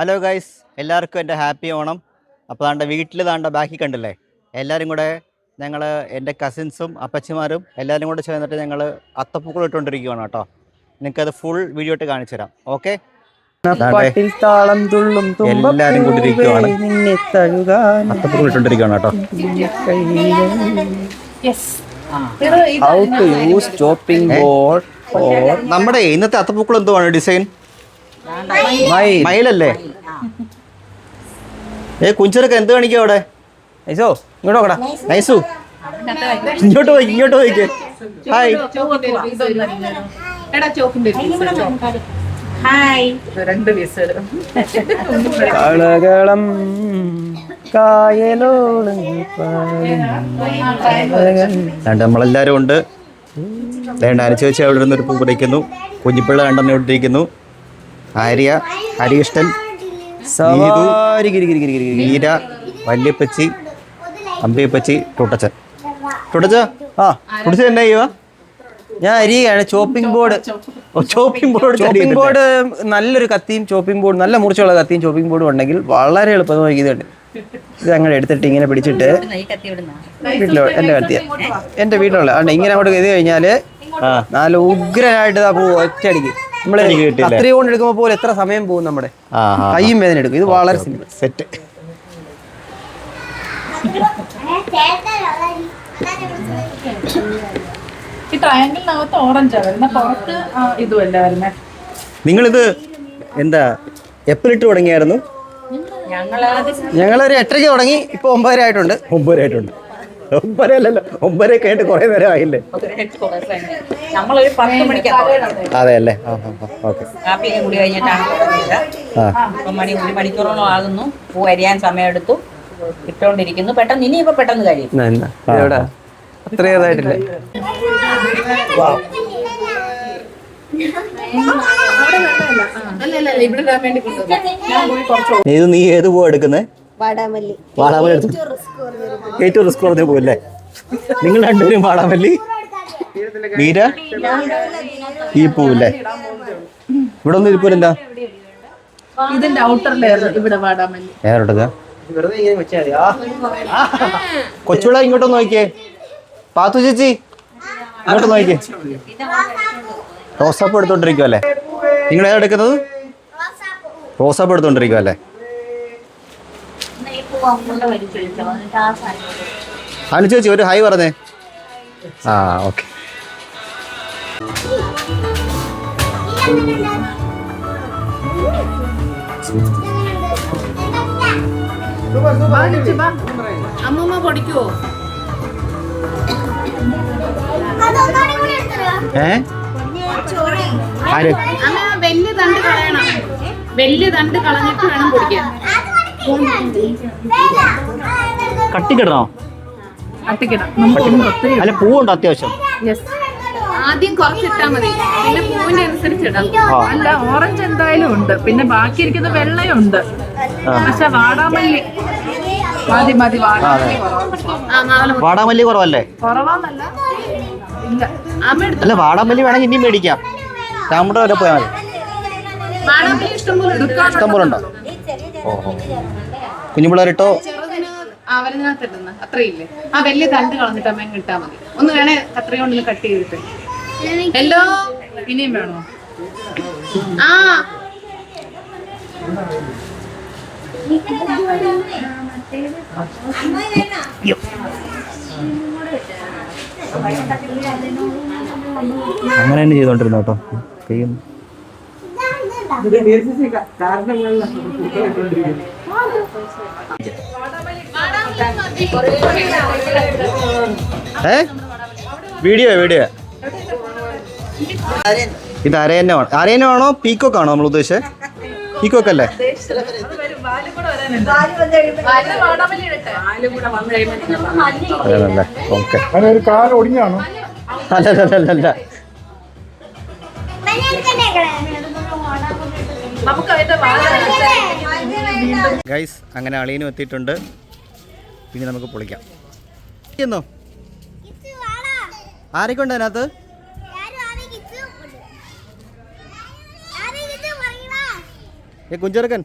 Hello guys, എല്ലാവർക്കും എൻ്റെ happy Onam. അപ്പോൾ താണ്ട വീട്ടിൽ താണ്ട ബാക്കി കണ്ടില്ലേ, എല്ലാവരും കൂടെ ഞങ്ങൾ എൻ്റെ കസിൻസും അപ്പച്ചിമാരും എല്ലാവരും കൂടെ ചേർന്നിട്ട് ഞങ്ങൾ അത്തപ്പൂക്കൾ ഇട്ടുകൊണ്ടിരിക്കുകയാണ് കേട്ടോ. നിങ്ങൾക്കത് ഫുൾ വീഡിയോ ഇട്ട് കാണിച്ചു തരാം. ഓക്കെ, താളം തുള്ളും എല്ലാവരും കൊണ്ടിരിക്കുകയാണ്, അത്തപ്പൂക്കൾ ഇട്ടുകൊണ്ടിരിക്കുകയാണ് കേട്ടോ. How to use chopping board or നമ്മുടെ ഇന്നത്തെ അത്തപ്പൂക്കൾ എന്തുവാണ് ഡിസൈൻ? മയിലല്ലേ? കുഞ്ചരൊക്കെ എന്ത് കാണിക്കുക അവിടെ? നൈസോ ഇങ്ങോട്ട് നോക്കടാ. നൈസു ഇങ്ങോട്ട് പോയി, ഇങ്ങോട്ട് പോയിക്കേ. ഹായ്. കളകളം കായലോളം നമ്മളെല്ലാരും ഉണ്ട്. അനുചേച്ചി അവിടെ ഇരുന്നൊരു പൂ പിടിക്കുന്നു. കുഞ്ഞിപ്പിള്ള രണ്ടെണ്ണം ഇട്ടിരിക്കുന്നു. ആര്യ, ഹരികൃഷ്ണൻ, മീര, വല്യപ്പച്ചി, അമ്പിയപ്പച്ചി, ടൂട്ടച്ചൻ. ടൂട്ടച്ച എന്നാ ചെയ്യുക? ഞാൻ അരിയാണ് ചോപ്പിംഗ് ബോർഡ്. ചോപ്പിംഗ് ബോർഡ് നല്ലൊരു കത്തിയും ചോപ്പിംഗ് ബോർഡ് നല്ല മുറിച്ചുള്ള കത്തിയും ചോപ്പിംഗ് ബോർഡും ഉണ്ടെങ്കിൽ വളരെ എളുപ്പമായി ഇതുണ്ട്. ഇത് അങ്ങനെ എടുത്തിട്ട് ഇങ്ങനെ പിടിച്ചിട്ട് വീട്ടിലോ എൻ്റെ കത്തിയ എൻ്റെ വീട്ടിലുള്ള അതുകൊണ്ട് ഇങ്ങനെ അങ്ങോട്ട് ചെയ്ത് കഴിഞ്ഞാല് നല്ല ഉഗ്രനായിട്ട് ആ പൂ ഒറ്റയടിക്ക് നമ്മള് അത്രയും കൊണ്ട് എടുക്കുമ്പോൾ പോലെ എത്ര സമയം പോകും, നമ്മുടെ കയ്യും വേദന എടുക്കും. ഇത് വളരെ സിമ്പിൾ സെറ്റ്. നിങ്ങളിത് എന്താ എപ്പോഴിട്ട് തുടങ്ങിയായിരുന്നു? ഞങ്ങളൊരു 8:30 തുടങ്ങി, ഇപ്പൊ 9:30 ആയിട്ടുണ്ട്. 9:30 ആയിട്ടുണ്ട്. 9:30 അല്ലല്ലോ, 9:30 കഴിഞ്ഞിട്ട് കുറെ നേരം ആയില്ലേ? അതെ അല്ലേ? ഓക്കെ. മണിക്കൂറോളം ആകുന്നു. പൂ അരിയാൻ സമയമെടുത്തു, ഇട്ടോണ്ടിരിക്കുന്നു. പെട്ടെന്ന് ഇനിയിപ്പോ പെട്ടെന്ന് കഴിയും. അത്രേതായിട്ടില്ലേ? ഇത് നീ ഏത് പൂവാ എടുക്കുന്നേ? വാടാമല്ലി. ഏറ്റവും റിസ്ക് കുറഞ്ഞ പൂവല്ലേ? നിങ്ങൾ രണ്ടുപേരും വാടാമല്ലി, മീര ഈ പൂവല്ലേ? ഇവിടെ ഒന്നും ഇരിപ്പില്ല. ഇതിന്റെ ഔട്ടർ ലെയർ ഇവിടെ വാടാമല്ലി. കൊച്ചുവിള ഇങ്ങോട്ടൊന്ന് നോക്കിയേ. പാത്തു ചേച്ചി ഇങ്ങോട്ട് നോക്കിയേ. റോസാപ്പൂ എടുത്തോണ്ടിരിക്കുവല്ലേ? നിങ്ങൾ ഏതാ എടുക്കുന്നത്? റോസാപ്പൂ എടുത്തോണ്ടിരിക്കുവല്ലേ? അനു ചേച്ചി ഒരു ഹായ് പറഞ്ഞേ. ഓക്കെ. അമ്മൂമ്മ പൊടിക്കുവോ? വലിയ തണ്ട് കളയണം. വലിയ തണ്ട് കളഞ്ഞിട്ട് വേണം പൊടിക്കാൻ. കട്ടിക്കിടണോ? അല്ല, പൂവുണ്ടോ അത്യാവശ്യം? ആദ്യം കുറച്ചിട്ടാ മതി, പിന്നെ പൂവിന്റെ അനുസരിച്ചിടാം. അല്ല, ഓറഞ്ച് എന്തായാലും ഉണ്ട്, പിന്നെ ബാക്കി ഇരിക്കുന്ന വെള്ളയുണ്ട്. പക്ഷെ വാടാമല്ലി മതി. വാടാമല്ലി കുറവല്ലേ? കുറവാന്നല്ല, ഇല്ല. അല്ല, വാടാമല്ലി വേണമെങ്കിൽ ഇനിയും മേടിക്കാം. നമ്മുടെ വരെ പോയാൽ മതി. ഇഷ്ടംപോലെ ഉണ്ടോ? കുഞ്ഞുപിള്ളേരിട്ടോ? അവരതിനകത്തിടുന്ന അത്രയില്ലേ? ആ വലിയ തണ്ട് കളഞ്ഞിട്ട് അമ്മ ഇട്ടാ മതി. ഒന്ന് വേണേ കത്രിക കൊണ്ടൊന്ന് കട്ട് ചെയ്തിട്ട്. എല്ലോ ഇനിയും വേണോ? അങ്ങനെ തന്നെ ചെയ്തോണ്ടിരുന്നു കേട്ടോ. വീഡിയോ ഇത് അരയന്നാണോ പീക്കോക്ക് ആണോ നമ്മൾ ഉദ്ദേശിച്ചത്? പീക്കോക്ക് അല്ലേ? അതല്ലേ? ഓക്കെ. അല്ല. ഗൈസ്, അങ്ങനെ അളിയനും എത്തിയിട്ടുണ്ട്. ഇനി നമുക്ക് പൊളിക്കാം. ആരൊക്കെ ഉണ്ട് അതിനകത്ത്? കുഞ്ചെറുക്കൻ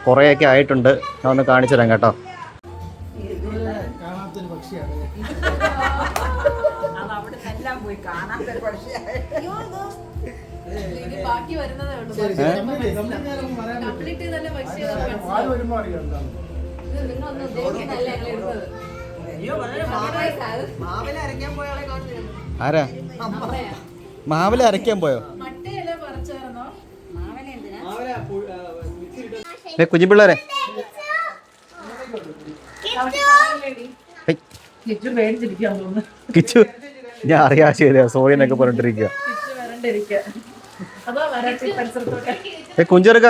കുറേയൊക്കെ ആയിട്ടുണ്ട്. ഞാൻ ഒന്ന് കാണിച്ചു തരാം കേട്ടോ. ആരാ മാവില അരയ്ക്കാൻ പോയോ? കുഞ്ഞിപ്പിള്ളേരെ കിച്ചു ഞാൻ അറിയാ ചെയ്ത സോറിയെന്നൊക്കെ പറഞ്ഞിട്ടിരിക്കുക. കുഞ്ചെറുക്ക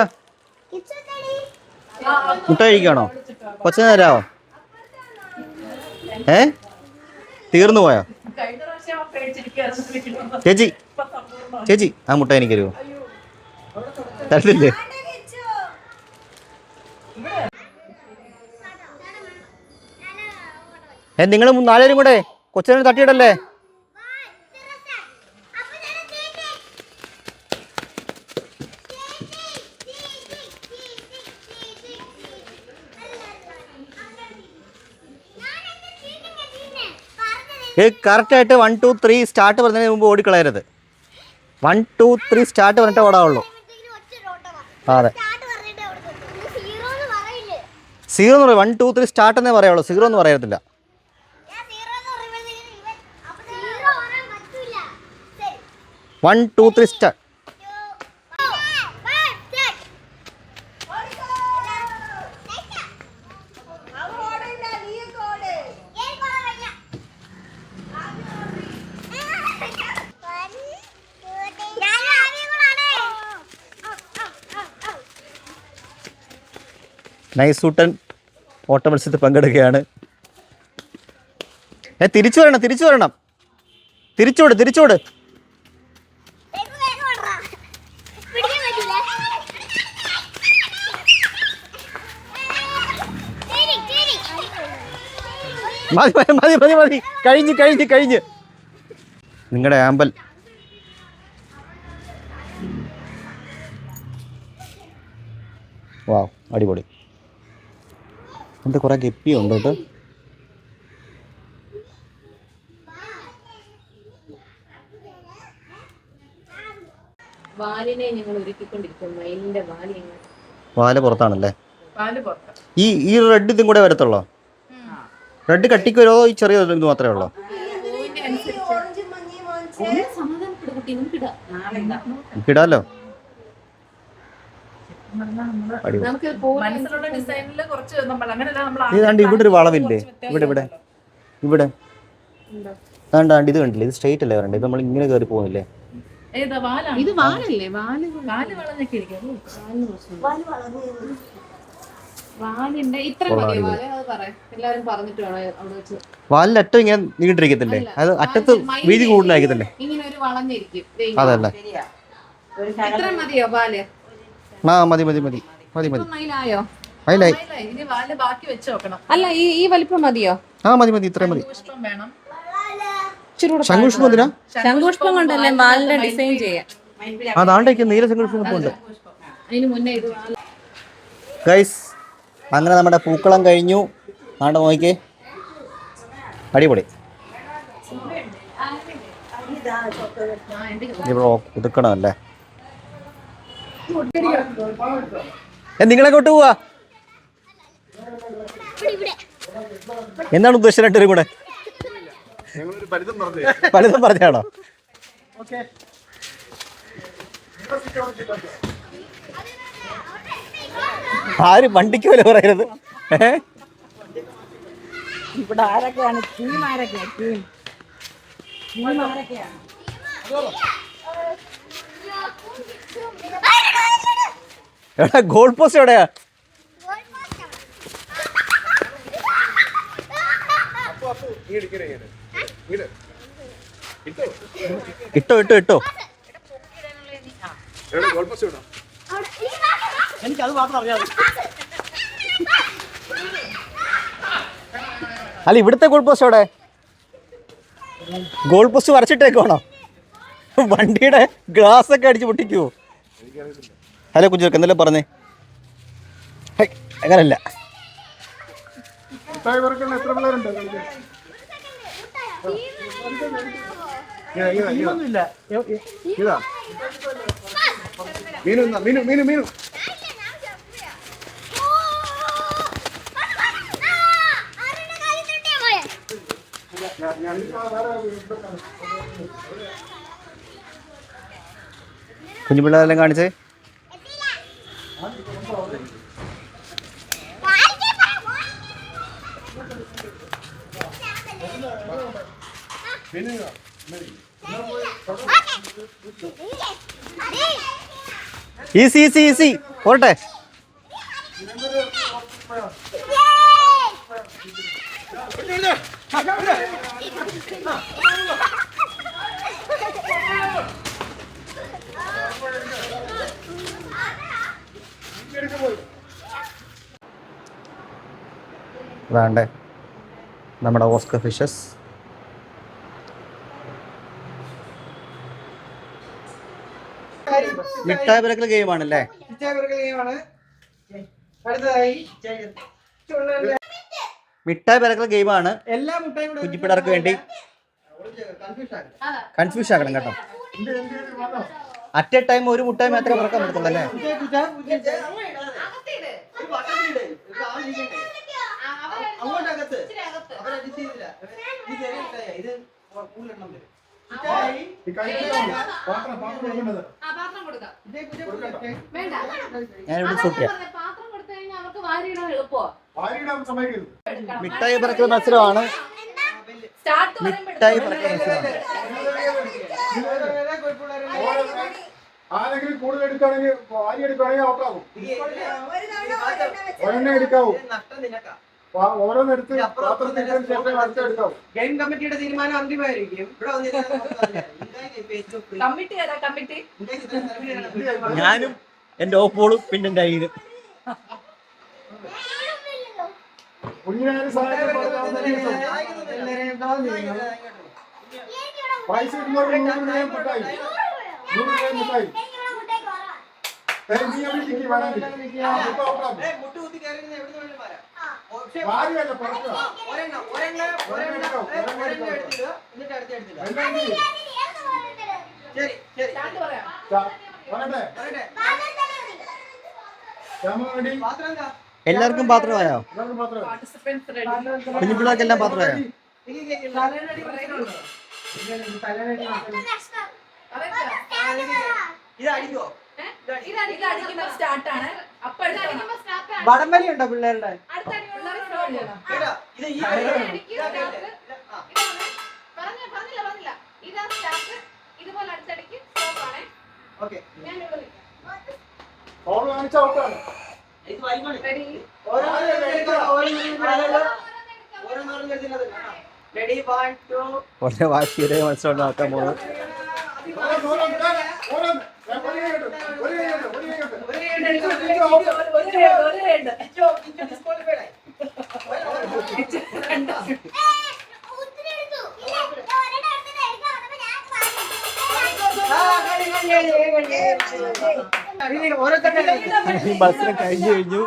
മുട്ട കഴിക്കാണോ? കൊച്ചു നേരാവോ? തീർന്നു പോയോ? ചേച്ചി ആ മുട്ട എനിക്ക് തരുമോ? തരത്തില്ലേ? നിങ്ങൾ 4 പേരും കൂടെ കൊച്ചിനെ തട്ടിയിടല്ലേ? കറക്റ്റായിട്ട് 1 2 3 സ്റ്റാർട്ട് പറഞ്ഞതിന് മുമ്പ് ഓടിക്കളയരുത്. 1 2 3 സ്റ്റാർട്ട് പറഞ്ഞിട്ടേ ഓടാവുള്ളൂ. അതെ 0 എന്ന് പറയും. 1 2 3 സ്റ്റാർട്ട് എന്നേ പറയുള്ളൂ, 0 എന്ന് പറയത്തില്ല. One, two, three, start. നൈസൂട്ടൻ ഓട്ട മത്സരത്തിൽ പങ്കെടുക്കുകയാണ്. തിരിച്ചു വരണം. തിരിച്ചോട്. മതി. കഴിഞ്ഞ്. നിങ്ങളുടെ ആമ്പൽ വാ അടിപൊളി. എൻ്റെ കുറെ ഗപ്പിയുണ്ട് കേട്ടോ. വാല് പുറത്താണല്ലേ? ഈ റെഡ് ഇതും കൂടെ വരത്തുള്ളോ? റെഡ് കട്ടിക്ക് വരുമോ? ഈ ചെറിയ ഇത് മാത്രമേ ഉള്ളൂ? ഇടാലോ. ഇതാണ്ട് ഇവിടെ ഒരു വളവില്ലേ? ഇവിടെ താണ്ടാണ്ട് ഇത് കണ്ടില്ലേ? ഇത് സ്ട്രെയിറ്റ് അല്ലേ വരണ്ടേ? ഇത് നമ്മൾ ഇങ്ങനെ കയറി പോകുന്നില്ലേ? വാലിന്റെ അറ്റം ഇങ്ങനെ നീണ്ടിരിക്കത്തില്ലേ? അത് അറ്റത്ത് വീതി കൂടുതലായിരിക്കത്തില്ലേ? അതല്ലേ? മതി. അല്ല ഈ വലിപ്പം മതിയോ? മതി ഇത്രയും മതി. ശംഖുഷ്പം എന്തിനാ? ശംഖുഷ്പം കൊണ്ടല്ലേ വാലിന്റെ ഡിസൈൻ ചെയ്യാൻ. അതാണ്ടേക്ക് നീല ശംഖുഷ്പം ഉണ്ട്. ഗൈസ് അങ്ങനെ നമ്മുടെ പൂക്കളം കഴിഞ്ഞു. ആണ്ട് നോക്കിക്കേ, അടിപൊളി. ഇവിടെ ഒതുക്കണമല്ലേ? നിങ്ങളെ കൊണ്ട് പോവാ? എന്താണ് ഉദ്ദേശം? 2 പേരും കൂടെ പലതും പറഞ്ഞാണോ? ആര് വണ്ടിക്ക് വില പറയരുത്. ഇവിടെ ആരൊക്കെയാണ്? എടാ ഗോൾ പോസ്റ്റ് എവിടെയാ? ഇട്ടോ എനിക്കത് മാത്രം അറിയാം. അല്ല ഇവിടുത്തെ ഗോൾ പോസ്റ്റ് എവിടെ? ഗോൾ പോസ്റ്റ് വരച്ചിട്ടേക്കാണോ? വണ്ടിയുടെ ഗ്ലാസ് ഒക്കെ അടിച്ച് പൊട്ടിക്കുവോ? ഹലോ കുഞ്ചർക്ക് എന്തെല്ലാം പറഞ്ഞേ? അങ്ങനല്ല. എത്ര പിള്ളേരുണ്ട്? ഇതാ മീനു മീനു മീനു മീനു. കുഞ്ഞു പിള്ളേരെല്ലാം കാണിച്ചേ. ഈസി ഈസി ഈസി പോട്ടെ. വേണ്ടേ നമ്മുടെ ഓസ്കർ ഫിഷസ്. മിഠായി പിറക്കൽ ഗെയിമാണല്ലേ? മിഠായി പിറക്കൽ ഗെയിമാണ്. എല്ലാ മുട്ടായും കുഞ്ഞിപ്പിള്ളേർക്ക് വേണ്ടി. കൺഫ്യൂഷൻ ആക്കണം കേട്ടോ. അറ്റ് എ ടൈം ഒരു മുട്ടായി മാത്രമേ പിറക്കാൻ പറ്റത്തുള്ളൂ അല്ലേ? ഞാനിവിടെ ഷൂട്ട് ചെയ്യാം. മിഠായി പിറക്കൽ മത്സരമാണ്. മിഠായി പിറക്കൽ മത്സരമാണ്. ആരെങ്കിലും കൂടുതൽ എടുക്കുകയാണെങ്കിൽ വാരി എടുക്കുകയാണെങ്കിൽ ഔട്ടാവും. ഒരെണ്ണം എടുക്കാവൂ. ഓരോന്നെടുത്ത് എടുക്കാവൂ. ഗെയിം കമ്മിറ്റിയുടെ തീരുമാനം അന്തിമമായിരിക്കും. ഞാനും എന്റെ ഓപ്പോളും പിന്നെ എന്റെ അയ്യനും. പൈസ മിഠായി എല്ലാവർക്കും പാത്രമായോ? കുഞ്ഞുപിള്ളേർക്കെല്ലാം പാത്രമായോ? വടംവലി ഉണ്ടോ പിള്ളേരുടെ? വളരെ വാശിയുടെ മത്സരം നടക്കാൻ പോകുന്നത്. മത്സരം കഴിഞ്ഞു.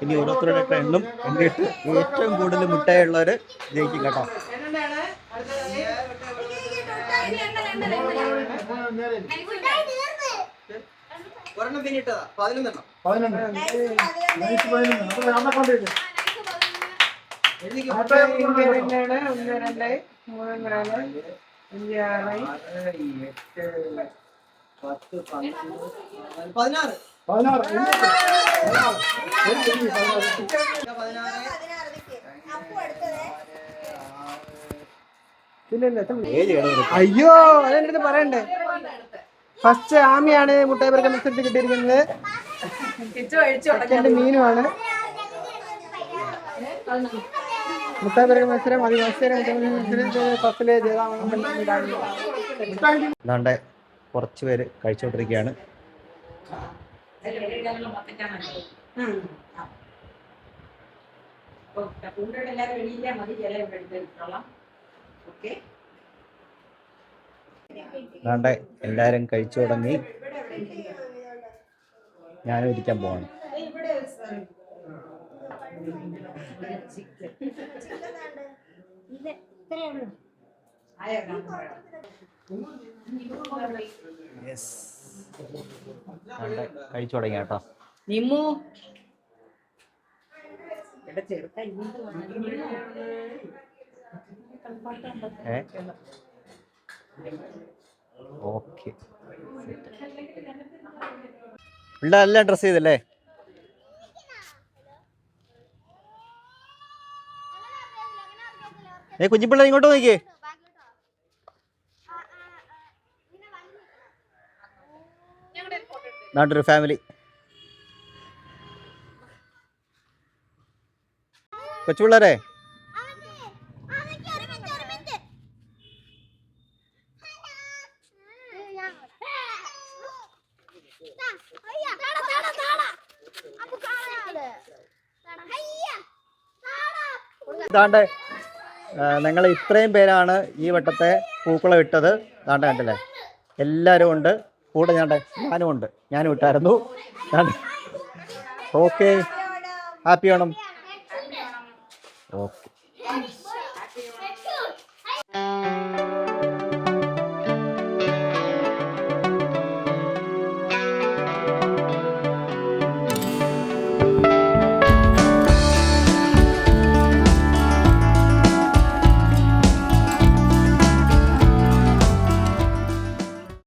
ഇനി ഓരോരുത്തരുടെ എണ്ണം എന്നിട്ട് ഏറ്റവും കൂടുതൽ മുട്ടായുള്ളവര് ജയിക്കും കേട്ടോ. ഒരെണ്ണം പിന്നിട്ടതാ 11. അയ്യോ അതെന്റെ അടുത്ത് പറയണ്ടേ. ഫസ്റ്റ് ആമിയാണ് മുട്ടായി പിറക്കൽ മത്സരത്തിൽ കിട്ടിയിരിക്കുന്നത്. സെക്കൻഡ് മീനുമാണ്. മുട്ടായി പിറക്കൽ മത്സരം ഫസ്റ്റിലെ അതാണ്ട് കുറച്ച് പേര് കഴിച്ചുകൊണ്ടിരിക്കുകയാണ്. അതാണ്ട് എല്ലാരും കഴിച്ചു തുടങ്ങി. ഞാനും ഇരിക്കാൻ പോവാണ്. കഴിച്ചു തുടങ്ങി കേട്ടോ. നിമ്മു ഓക്കെ, പിള്ളേരെല്ലാം ഡ്രസ് ചെയ്തല്ലേ? കുഞ്ഞിപ്പിള്ളേർ ഇങ്ങോട്ട് നോക്കിയേ. നാട്ടൊരു ഫാമിലി. കൊച്ചുപിള്ളേരെ ഇതാണ്ട് ഞങ്ങൾ ഇത്രയും പേരാണ് ഈ വട്ടത്തെ പൂക്കളം ഇട്ടത്. ഇതാണ്ട് കണ്ടില്ലേ, എല്ലാവരും ഉണ്ട് കൂടെ. ഞാനും ഉണ്ട്, ഞാനും ഇട്ടായിരുന്നു. Okay, happy Onam. ഓക്കെ.